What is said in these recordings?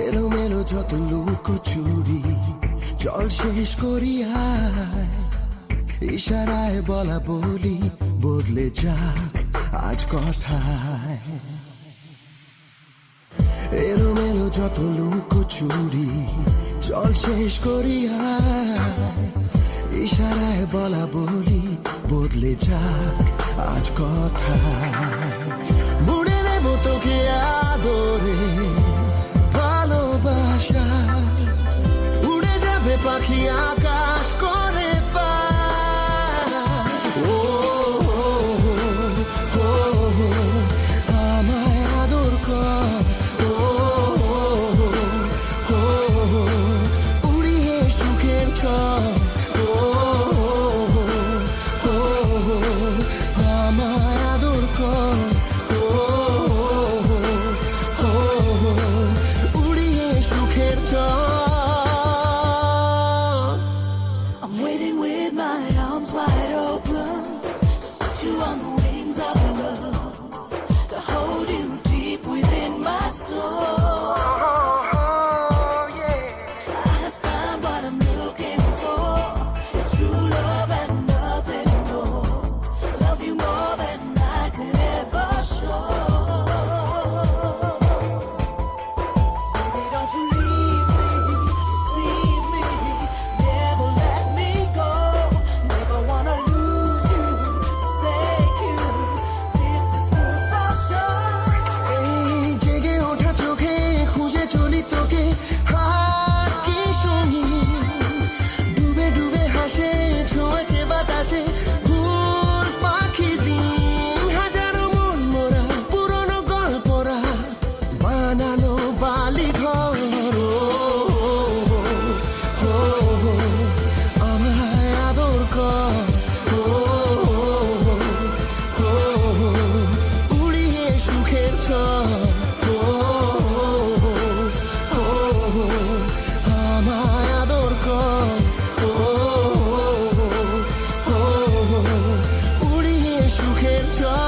এলোমেলো যত লুকোচুরি চল শেষ করি হায়, ইশারায় বলা বলি বদলে যাক আজ কথায়। এলোমেলো যত লুকোচুরি চল শেষ করি হায়, ইশারায় বলা বলি বদলে যাক আজ কথায়। মুড়ে দেব তোকে আদরে ভালোবাসা, উড়ে যাবে পাখি আকাশ করে পায়। ও আমায় আদর কর, উড়িয়ে সুখের ছড়। আমায় আদর কর, উড়িয়ে সুখের ছড়। I'm waiting with my arms wide open to put you on the wings of love, to hold you deep within my soul. Try to find what I'm looking for. It's true love and nothing more. Love you more than I could ever show. Baby, don't you leave me, deceive me, never let me go. Never wanna lose you, forsake you. This is true for sure. এই জেগে ওঠা চোখে খুঁজে চলি তোকে, হাত কি সঙ্গীত ডুবে ডুবে হাসে ছোঁয়াচে বাতাসে ভুল পাখি দিন। হাজারো মন মোরা পুরনো গল্পরা বানালো বালি ঘর। আমায় আদর কর, উড়িয়ে সুখের ছড়। আমায় আদর কর, উড়িয়ে সুখের ছড়।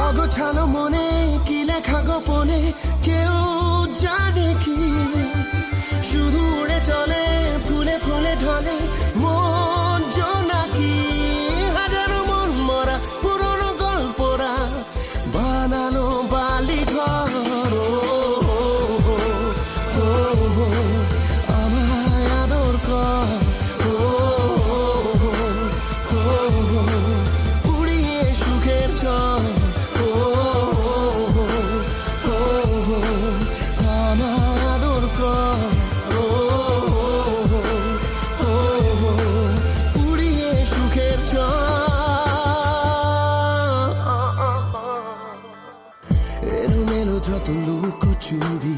অগোছালো মনে কি লেখা গোপনে কেউ জানে কি, শুধু উড়ে চলে ফুলে ফুলে ঢলে মন জোনাকি। হাজারো মন মরা পুরনো গল্পরা বানালো বালি ঘর। আমায় আদর কর, উড়িয়ে সুখের ছড়। আমায় আদর কর, উড়িয়ে সুখের ছড়। এলোমেলো যত লুকোচুরি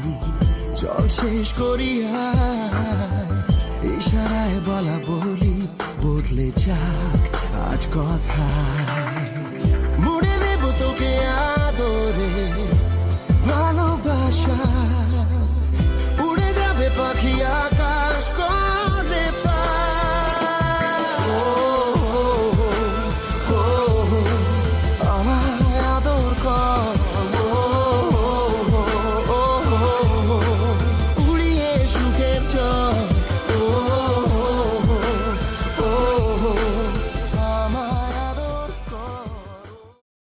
চল শেষ করি হায়, ইশারায় বলা বলি বদলে যাক আজ কথায়।